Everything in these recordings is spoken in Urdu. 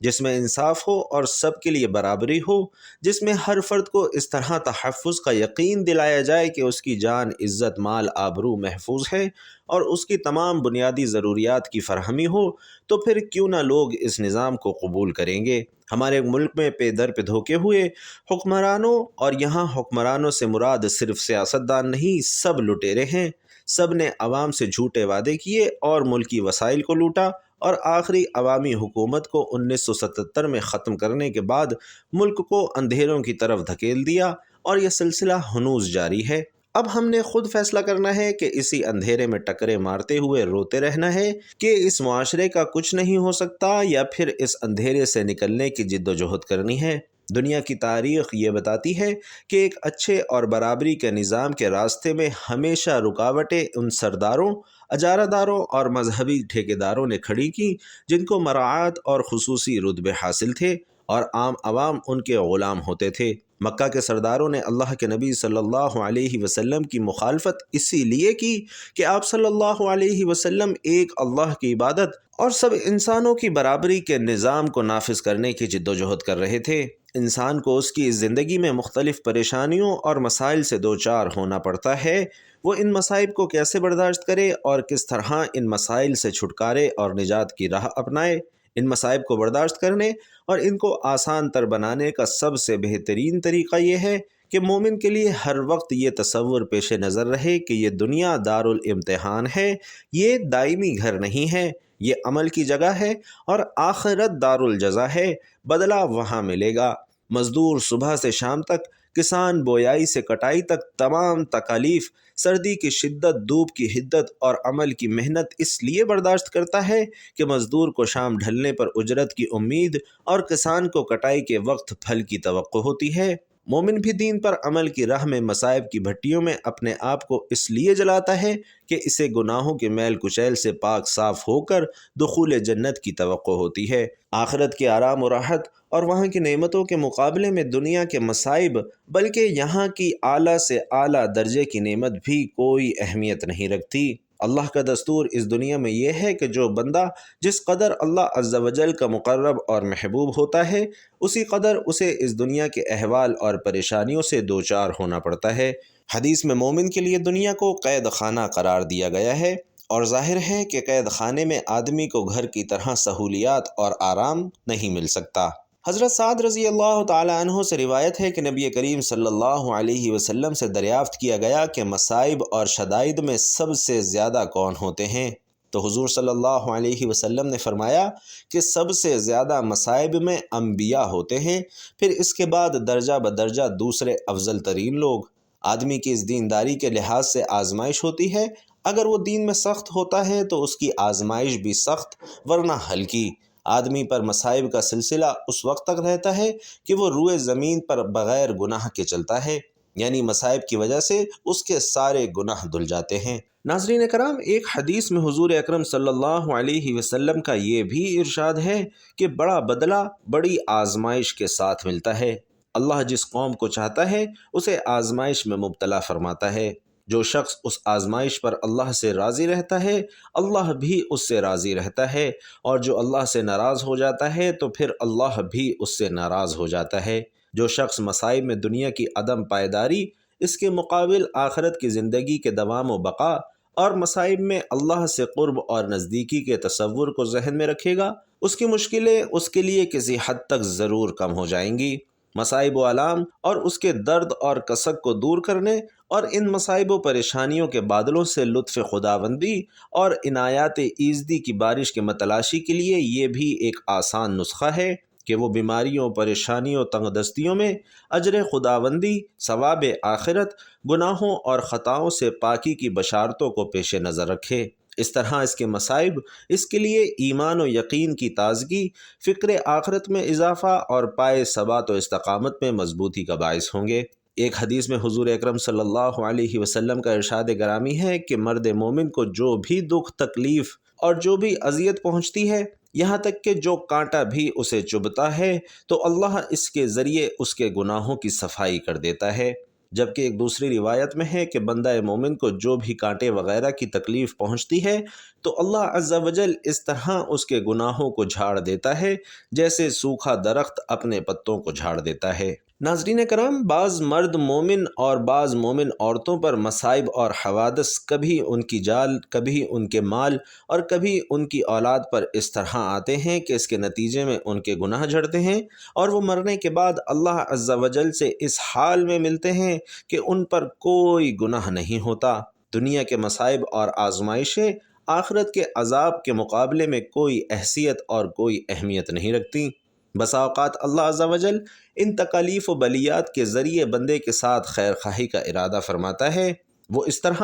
جس میں انصاف ہو اور سب کے لیے برابری ہو، جس میں ہر فرد کو اس طرح تحفظ کا یقین دلایا جائے کہ اس کی جان، عزت، مال، آبرو محفوظ ہے اور اس کی تمام بنیادی ضروریات کی فراہمی ہو، تو پھر کیوں نہ لوگ اس نظام کو قبول کریں گے۔ ہمارے ملک میں پے در پہ دھوکے ہوئے حکمرانوں، اور یہاں حکمرانوں سے مراد صرف سیاستدان نہیں، سب لٹیرے ہیں۔ سب نے عوام سے جھوٹے وعدے کیے اور ملکی وسائل کو لوٹا، اور آخری عوامی حکومت کو 1977 میں ختم کرنے کے بعد ملک کو اندھیروں کی طرف دھکیل دیا، اور یہ سلسلہ ہنوز جاری ہے۔ اب ہم نے خود فیصلہ کرنا ہے کہ اسی اندھیرے میں ٹکرے مارتے ہوئے روتے رہنا ہے کہ اس معاشرے کا کچھ نہیں ہو سکتا، یا پھر اس اندھیرے سے نکلنے کی جد و جہد کرنی ہے۔ دنیا کی تاریخ یہ بتاتی ہے کہ ایک اچھے اور برابری کے نظام کے راستے میں ہمیشہ رکاوٹیں ان سرداروں، اجارہ داروں اور مذہبی ٹھیکیداروں نے کھڑی کی جن کو مراعات اور خصوصی رتبے حاصل تھے، اور عام عوام ان کے غلام ہوتے تھے۔ مکہ کے سرداروں نے اللہ کے نبی صلی اللہ علیہ وسلم کی مخالفت اسی لیے کی کہ آپ صلی اللہ علیہ وسلم ایک اللہ کی عبادت اور سب انسانوں کی برابری کے نظام کو نافذ کرنے کی جد و جہد کر رہے تھے۔ انسان کو اس کی زندگی میں مختلف پریشانیوں اور مسائل سے دوچار ہونا پڑتا ہے۔ وہ ان مصائب کو کیسے برداشت کرے اور کس طرح ان مسائل سے چھٹکارے اور نجات کی راہ اپنائے۔ ان مصائب کو برداشت کرنے اور ان کو آسان تر بنانے کا سب سے بہترین طریقہ یہ ہے کہ مومن کے لیے ہر وقت یہ تصور پیش نظر رہے کہ یہ دنیا دارالامتحان ہے، یہ دائمی گھر نہیں ہے، یہ عمل کی جگہ ہے، اور آخرت دارالجزا ہے، بدلہ وہاں ملے گا۔ مزدور صبح سے شام تک، کسان بویائی سے کٹائی تک تمام تکالیف، سردی کی شدت، دھوپ کی حدت اور عمل کی محنت اس لیے برداشت کرتا ہے کہ مزدور کو شام ڈھلنے پر اجرت کی امید اور کسان کو کٹائی کے وقت پھل کی توقع ہوتی ہے۔ مومن بھی دین پر عمل کی راہ میں مصائب کی بھٹیوں میں اپنے آپ کو اس لیے جلاتا ہے کہ اسے گناہوں کے میل کچیل سے پاک صاف ہو کر دخول جنت کی توقع ہوتی ہے۔ آخرت کے آرام و راحت اور وہاں کی نعمتوں کے مقابلے میں دنیا کے مصائب، بلکہ یہاں کی اعلیٰ سے اعلیٰ درجے کی نعمت بھی کوئی اہمیت نہیں رکھتی۔ اللہ کا دستور اس دنیا میں یہ ہے کہ جو بندہ جس قدر اللہ عز و جل کا مقرب اور محبوب ہوتا ہے، اسی قدر اسے اس دنیا کے احوال اور پریشانیوں سے دوچار ہونا پڑتا ہے۔ حدیث میں مومن کے لیے دنیا کو قید خانہ قرار دیا گیا ہے، اور ظاہر ہے کہ قید خانے میں آدمی کو گھر کی طرح سہولیات اور آرام نہیں مل سکتا۔ حضرت سعد رضی اللہ تعالی عنہ سے روایت ہے کہ نبی کریم صلی اللہ علیہ وسلم سے دریافت کیا گیا کہ مصائب اور شدائد میں سب سے زیادہ کون ہوتے ہیں؟ تو حضور صلی اللہ علیہ وسلم نے فرمایا کہ سب سے زیادہ مصائب میں انبیاء ہوتے ہیں، پھر اس کے بعد درجہ بدرجہ دوسرے افضل ترین لوگ۔ آدمی کی اس دینداری کے لحاظ سے آزمائش ہوتی ہے۔ اگر وہ دین میں سخت ہوتا ہے تو اس کی آزمائش بھی سخت، ورنہ ہلکی۔ آدمی پر مصائب کا سلسلہ اس وقت تک رہتا ہے کہ وہ روئے زمین پر بغیر گناہ کے چلتا ہے، یعنی مصائب کی وجہ سے اس کے سارے گناہ دھل جاتے ہیں۔ ناظرین کرام، ایک حدیث میں حضور اکرم صلی اللہ علیہ وسلم کا یہ بھی ارشاد ہے کہ بڑا بدلہ بڑی آزمائش کے ساتھ ملتا ہے۔ اللہ جس قوم کو چاہتا ہے اسے آزمائش میں مبتلا فرماتا ہے۔ جو شخص اس آزمائش پر اللہ سے راضی رہتا ہے، اللہ بھی اس سے راضی رہتا ہے، اور جو اللہ سے ناراض ہو جاتا ہے تو پھر اللہ بھی اس سے ناراض ہو جاتا ہے۔ جو شخص مصائب میں دنیا کی عدم پائیداری، اس کے مقابل آخرت کی زندگی کے دوام و بقا، اور مصائب میں اللہ سے قرب اور نزدیکی کے تصور کو ذہن میں رکھے گا، اس کی مشکلیں اس کے لیے کسی حد تک ضرور کم ہو جائیں گی۔ مصائب و آلام اور اس کے درد اور کسک کو دور کرنے اور ان مصائب و پریشانیوں کے بادلوں سے لطف خداوندی اور عنایات ایزدی کی بارش کے متلاشی کے لیے یہ بھی ایک آسان نسخہ ہے کہ وہ بیماریوں، پریشانیوں، تنگ دستیوں میں اجر خداوندی، ثواب آخرت، گناہوں اور خطاؤں سے پاکی کی بشارتوں کو پیش نظر رکھے۔ اس طرح اس کے مصائب اس کے لیے ایمان و یقین کی تازگی، فکر آخرت میں اضافہ اور پائے ثبات و استقامت میں مضبوطی کا باعث ہوں گے۔ ایک حدیث میں حضور اکرم صلی اللہ علیہ وسلم کا ارشاد گرامی ہے کہ مرد مومن کو جو بھی دکھ، تکلیف اور جو بھی اذیت پہنچتی ہے، یہاں تک کہ جو کانٹا بھی اسے چبھتا ہے، تو اللہ اس کے ذریعے اس کے گناہوں کی صفائی کر دیتا ہے۔ جبکہ ایک دوسری روایت میں ہے کہ بندہ مومن کو جو بھی کانٹے وغیرہ کی تکلیف پہنچتی ہے تو اللہ عز و جل اس طرح اس کے گناہوں کو جھاڑ دیتا ہے جیسے سوکھا درخت اپنے پتوں کو جھاڑ دیتا ہے۔ ناظرین کرام، بعض مرد مومن اور بعض مومن عورتوں پر مصائب اور حوادث کبھی ان کی جال، کبھی ان کے مال اور کبھی ان کی اولاد پر اس طرح آتے ہیں کہ اس کے نتیجے میں ان کے گناہ جھڑتے ہیں اور وہ مرنے کے بعد اللہ عز و جل سے اس حال میں ملتے ہیں کہ ان پر کوئی گناہ نہیں ہوتا۔ دنیا کے مصائب اور آزمائشیں آخرت کے عذاب کے مقابلے میں کوئی حیثیت اور کوئی اہمیت نہیں رکھتی۔ بسا اوقات اللہ عز و جل ان تکالیف و بلیات کے ذریعے بندے کے ساتھ خیر خواہی کا ارادہ فرماتا ہے، وہ اس طرح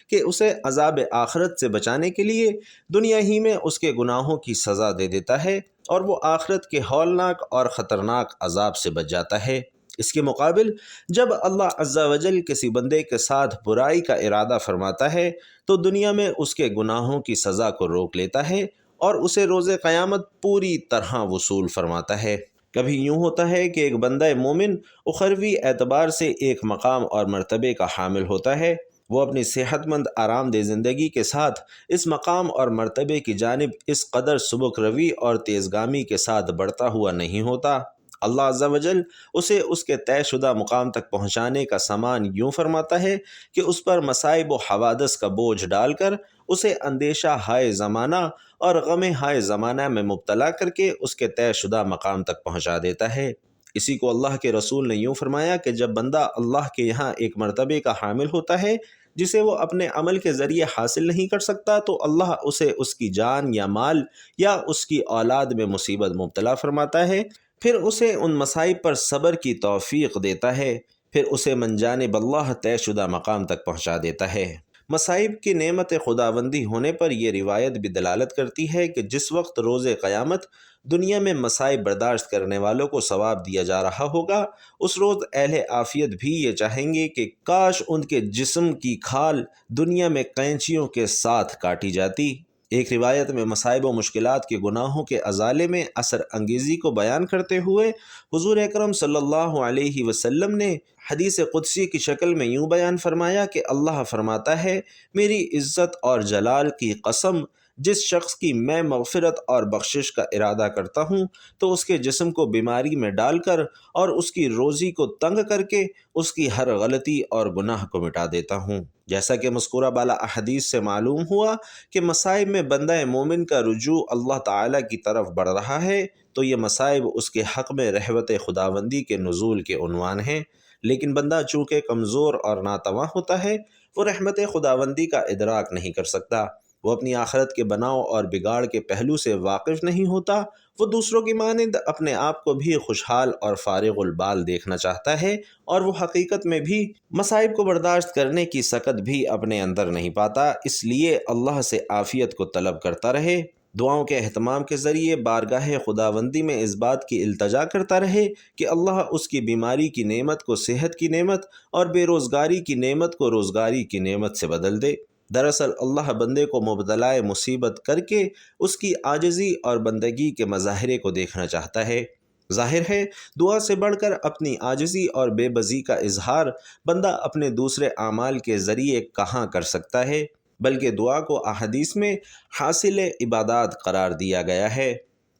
کہ اسے عذاب آخرت سے بچانے کے لیے دنیا ہی میں اس کے گناہوں کی سزا دے دیتا ہے اور وہ آخرت کے ہولناک اور خطرناک عذاب سے بچ جاتا ہے۔ اس کے مقابل جب اللہ عز و جل کسی بندے کے ساتھ برائی کا ارادہ فرماتا ہے تو دنیا میں اس کے گناہوں کی سزا کو روک لیتا ہے اور اسے روز قیامت پوری طرح وصول فرماتا ہے۔ کبھی یوں ہوتا ہے کہ ایک بندہ مومن اخروی اعتبار سے ایک مقام اور مرتبے کا حامل ہوتا ہے، وہ اپنی صحت مند آرام دہ زندگی کے ساتھ اس مقام اور مرتبے کی جانب اس قدر سبک روی اور تیزگامی کے ساتھ بڑھتا ہوا نہیں ہوتا۔ اللہ عز و جل اسے اس کے طے شدہ مقام تک پہنچانے کا سامان یوں فرماتا ہے کہ اس پر مصائب و حوادث کا بوجھ ڈال کر اسے اندیشہ ہائے زمانہ اور غم ہائے زمانہ میں مبتلا کر کے اس کے طے شدہ مقام تک پہنچا دیتا ہے۔ اسی کو اللہ کے رسول نے یوں فرمایا کہ جب بندہ اللہ کے یہاں ایک مرتبے کا حامل ہوتا ہے جسے وہ اپنے عمل کے ذریعے حاصل نہیں کر سکتا تو اللہ اسے اس کی جان یا مال یا اس کی اولاد میں مصیبت مبتلا فرماتا ہے، پھر اسے ان مصائب پر صبر کی توفیق دیتا ہے، پھر اسے من جانب اللہ طے شدہ مقام تک پہنچا دیتا ہے۔ مصائب کی نعمت خداوندی ہونے پر یہ روایت بھی دلالت کرتی ہے کہ جس وقت روز قیامت دنیا میں مصائب برداشت کرنے والوں کو ثواب دیا جا رہا ہوگا، اس روز اہل عافیت بھی یہ چاہیں گے کہ کاش ان کے جسم کی کھال دنیا میں قینچیوں کے ساتھ کاٹی جاتی۔ ایک روایت میں مصائب و مشکلات کے گناہوں کے ازالے میں اثر انگیزی کو بیان کرتے ہوئے حضور اکرم صلی اللہ علیہ وسلم نے حدیث قدسی کی شکل میں یوں بیان فرمایا کہ اللہ فرماتا ہے، میری عزت اور جلال کی قسم، جس شخص کی میں مغفرت اور بخشش کا ارادہ کرتا ہوں تو اس کے جسم کو بیماری میں ڈال کر اور اس کی روزی کو تنگ کر کے اس کی ہر غلطی اور گناہ کو مٹا دیتا ہوں۔ جیسا کہ مذکورہ بالا احادیث سے معلوم ہوا کہ مصائب میں بندہ مومن کا رجوع اللہ تعالیٰ کی طرف بڑھ رہا ہے تو یہ مصائب اس کے حق میں رحمت خداوندی کے نزول کے عنوان ہیں، لیکن بندہ چونکہ کمزور اور ناتواں ہوتا ہے وہ رحمت خداوندی کا ادراک نہیں کر سکتا، وہ اپنی آخرت کے بناؤ اور بگاڑ کے پہلو سے واقف نہیں ہوتا، وہ دوسروں کی مانند اپنے آپ کو بھی خوشحال اور فارغ البال دیکھنا چاہتا ہے اور وہ حقیقت میں بھی مصائب کو برداشت کرنے کی سکت بھی اپنے اندر نہیں پاتا، اس لیے اللہ سے عافیت کو طلب کرتا رہے، دعاؤں کے اہتمام کے ذریعے بارگاہ خداوندی میں اس بات کی التجا کرتا رہے کہ اللہ اس کی بیماری کی نعمت کو صحت کی نعمت اور بے روزگاری کی نعمت کو روزگاری کی نعمت سے بدل دے۔ دراصل اللہ بندے کو مبتلا مصیبت کر کے اس کی عاجزی اور بندگی کے مظاہرے کو دیکھنا چاہتا ہے۔ ظاہر ہے دعا سے بڑھ کر اپنی عاجزی اور بے بسی کا اظہار بندہ اپنے دوسرے اعمال کے ذریعے کہاں کر سکتا ہے، بلکہ دعا کو احادیث میں حاصل عبادات قرار دیا گیا ہے۔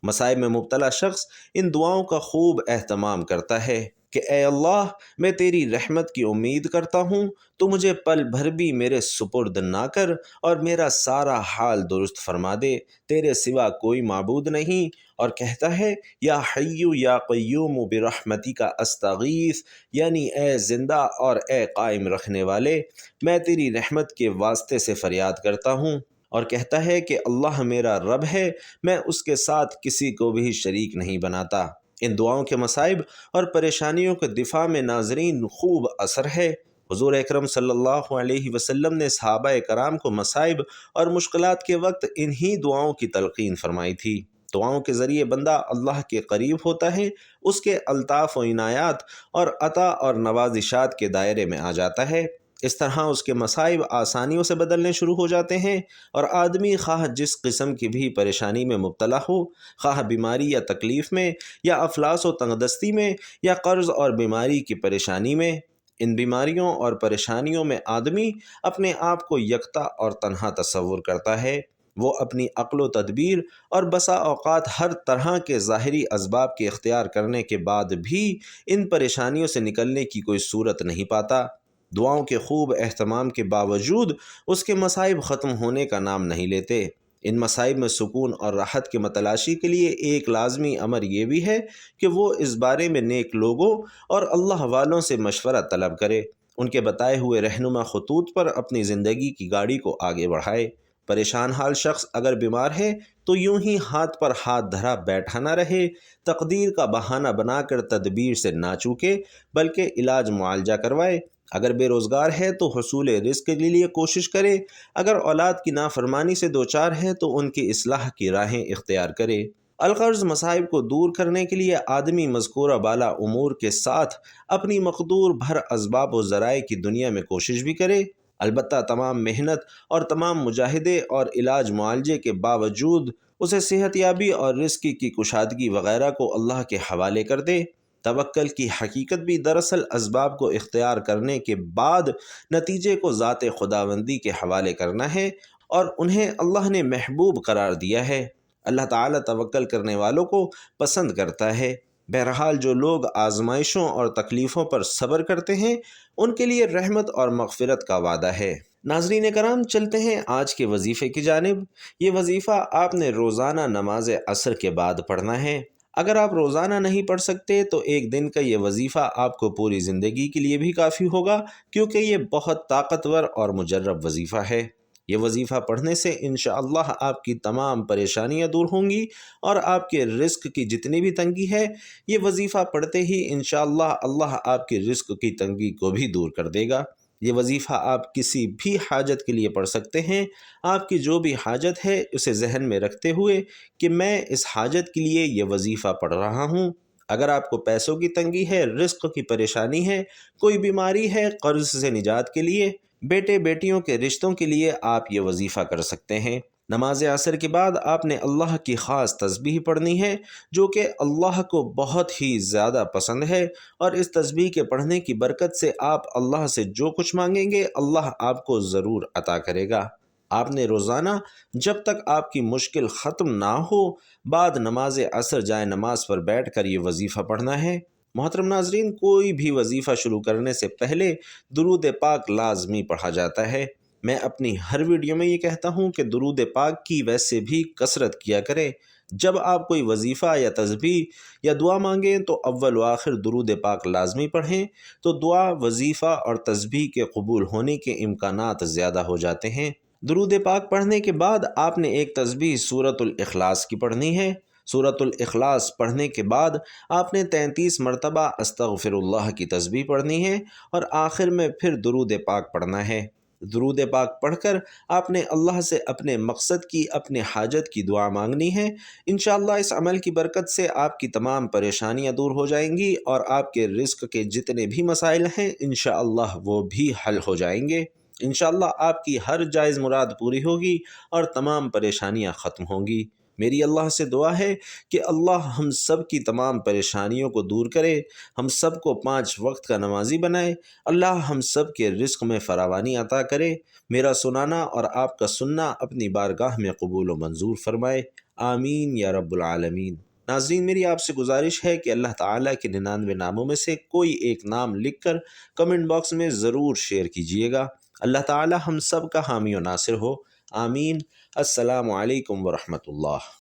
مصائب میں مبتلا شخص ان دعاؤں کا خوب اہتمام کرتا ہے کہ اے اللہ، میں تیری رحمت کی امید کرتا ہوں، تو مجھے پل بھر بھی میرے سپرد نہ کر اور میرا سارا حال درست فرما دے، تیرے سوا کوئی معبود نہیں، اور کہتا ہے یا حی یا قیوم برحمتک استغیث، یعنی اے زندہ اور اے قائم رکھنے والے، میں تیری رحمت کے واسطے سے فریاد کرتا ہوں، اور کہتا ہے کہ اللہ میرا رب ہے، میں اس کے ساتھ کسی کو بھی شریک نہیں بناتا۔ ان دعاؤں کے مصائب اور پریشانیوں کے دفاع میں ناظرین خوب اثر ہے۔ حضور اکرم صلی اللہ علیہ وسلم نے صحابہ کرام کو مصائب اور مشکلات کے وقت انہی دعاؤں کی تلقین فرمائی تھی۔ دعاؤں کے ذریعے بندہ اللہ کے قریب ہوتا ہے، اس کے الطاف و عنایات اور عطا اور نوازشات کے دائرے میں آ جاتا ہے، اس طرح اس کے مصائب آسانیوں سے بدلنے شروع ہو جاتے ہیں، اور آدمی خواہ جس قسم کی بھی پریشانی میں مبتلا ہو، خواہ بیماری یا تکلیف میں یا افلاس و تنگدستی میں یا قرض اور بیماری کی پریشانی میں، ان بیماریوں اور پریشانیوں میں آدمی اپنے آپ کو یکتا اور تنہا تصور کرتا ہے۔ وہ اپنی عقل و تدبیر اور بسا اوقات ہر طرح کے ظاہری اسباب کے اختیار کرنے کے بعد بھی ان پریشانیوں سے نکلنے کی کوئی صورت نہیں پاتا۔ دعاؤں کے خوب اہتمام کے باوجود اس کے مصائب ختم ہونے کا نام نہیں لیتے۔ ان مصائب میں سکون اور راحت کے متلاشی کے لیے ایک لازمی امر یہ بھی ہے کہ وہ اس بارے میں نیک لوگوں اور اللہ والوں سے مشورہ طلب کرے، ان کے بتائے ہوئے رہنما خطوط پر اپنی زندگی کی گاڑی کو آگے بڑھائے۔ پریشان حال شخص اگر بیمار ہے تو یوں ہی ہاتھ پر ہاتھ دھرا بیٹھا نہ رہے، تقدیر کا بہانہ بنا کر تدبیر سے نہ چوکے بلکہ علاج معالجہ کروائے۔ اگر بے روزگار ہے تو حصول رزق کے لیے کوشش کرے، اگر اولاد کی نافرمانی سے دوچار ہے تو ان کی اصلاح کی راہیں اختیار کرے۔ الغرض مصائب کو دور کرنے کے لیے آدمی مذکورہ بالا امور کے ساتھ اپنی مقدور بھر اسباب و ذرائع کی دنیا میں کوشش بھی کرے، البتہ تمام محنت اور تمام مجاہدے اور علاج معالجے کے باوجود اسے صحت یابی اور رزق کی کشادگی وغیرہ کو اللہ کے حوالے کر دے۔ توکل کی حقیقت بھی دراصل اسباب کو اختیار کرنے کے بعد نتیجے کو ذات خداوندی کے حوالے کرنا ہے، اور انہیں اللہ نے محبوب قرار دیا ہے۔ اللہ تعالیٰ توکل کرنے والوں کو پسند کرتا ہے۔ بہرحال جو لوگ آزمائشوں اور تکلیفوں پر صبر کرتے ہیں ان کے لیے رحمت اور مغفرت کا وعدہ ہے۔ ناظرین کرام، چلتے ہیں آج کے وظیفے کی جانب۔ یہ وظیفہ آپ نے روزانہ نماز عصر کے بعد پڑھنا ہے۔ اگر آپ روزانہ نہیں پڑھ سکتے تو ایک دن کا یہ وظیفہ آپ کو پوری زندگی کے لیے بھی کافی ہوگا، کیونکہ یہ بہت طاقتور اور مجرب وظیفہ ہے۔ یہ وظیفہ پڑھنے سے انشاءاللہ آپ کی تمام پریشانیاں دور ہوں گی، اور آپ کے رزق کی جتنی بھی تنگی ہے یہ وظیفہ پڑھتے ہی انشاءاللہ اللہ آپ کی رزق کی تنگی کو بھی دور کر دے گا۔ یہ وظیفہ آپ کسی بھی حاجت کے لیے پڑھ سکتے ہیں۔ آپ کی جو بھی حاجت ہے اسے ذہن میں رکھتے ہوئے کہ میں اس حاجت کے لیے یہ وظیفہ پڑھ رہا ہوں۔ اگر آپ کو پیسوں کی تنگی ہے، رزق کی پریشانی ہے، کوئی بیماری ہے، قرض سے نجات کے لیے، بیٹے بیٹیوں کے رشتوں کے لیے آپ یہ وظیفہ کر سکتے ہیں۔ نماز عصر کے بعد آپ نے اللہ کی خاص تسبیح پڑھنی ہے جو کہ اللہ کو بہت ہی زیادہ پسند ہے، اور اس تسبیح کے پڑھنے کی برکت سے آپ اللہ سے جو کچھ مانگیں گے اللہ آپ کو ضرور عطا کرے گا۔ آپ نے روزانہ جب تک آپ کی مشکل ختم نہ ہو بعد نماز عصر جائے نماز پر بیٹھ کر یہ وظیفہ پڑھنا ہے۔ محترم ناظرین، کوئی بھی وظیفہ شروع کرنے سے پہلے درود پاک لازمی پڑھا جاتا ہے۔ میں اپنی ہر ویڈیو میں یہ کہتا ہوں کہ درود پاک کی ویسے بھی کثرت کیا کریں۔ جب آپ کوئی وظیفہ یا تسبیح یا دعا مانگیں تو اول و آخر درود پاک لازمی پڑھیں، تو دعا، وظیفہ اور تسبیح کے قبول ہونے کے امکانات زیادہ ہو جاتے ہیں۔ درود پاک پڑھنے کے بعد آپ نے ایک تسبیح سورۃ الاخلاص کی پڑھنی ہے۔ سورۃ الاخلاص پڑھنے کے بعد آپ نے 33 مرتبہ استغفر اللہ کی تسبیح پڑھنی ہے، اور آخر میں پھر درود پاک پڑھنا ہے۔ درود پاک پڑھ کر آپ نے اللہ سے اپنے مقصد کی، اپنے حاجت کی دعا مانگنی ہے۔ انشاءاللہ اس عمل کی برکت سے آپ کی تمام پریشانیاں دور ہو جائیں گی، اور آپ کے رزق کے جتنے بھی مسائل ہیں انشاءاللہ وہ بھی حل ہو جائیں گے۔ انشاءاللہ آپ کی ہر جائز مراد پوری ہوگی اور تمام پریشانیاں ختم ہوں گی۔ میری اللہ سے دعا ہے کہ اللہ ہم سب کی تمام پریشانیوں کو دور کرے، ہم سب کو 5 وقت کا نمازی بنائے، اللہ ہم سب کے رزق میں فراوانی عطا کرے، میرا سنانا اور آپ کا سننا اپنی بارگاہ میں قبول و منظور فرمائے، آمین یا رب العالمین۔ ناظرین، میری آپ سے گزارش ہے کہ اللہ تعالیٰ کے 99 ناموں میں سے کوئی ایک نام لکھ کر کمنٹ باکس میں ضرور شیئر کیجیے گا۔ اللہ تعالیٰ ہم سب کا حامی و ناصر ہو، آمین۔ السلام علیکم ورحمۃ اللہ۔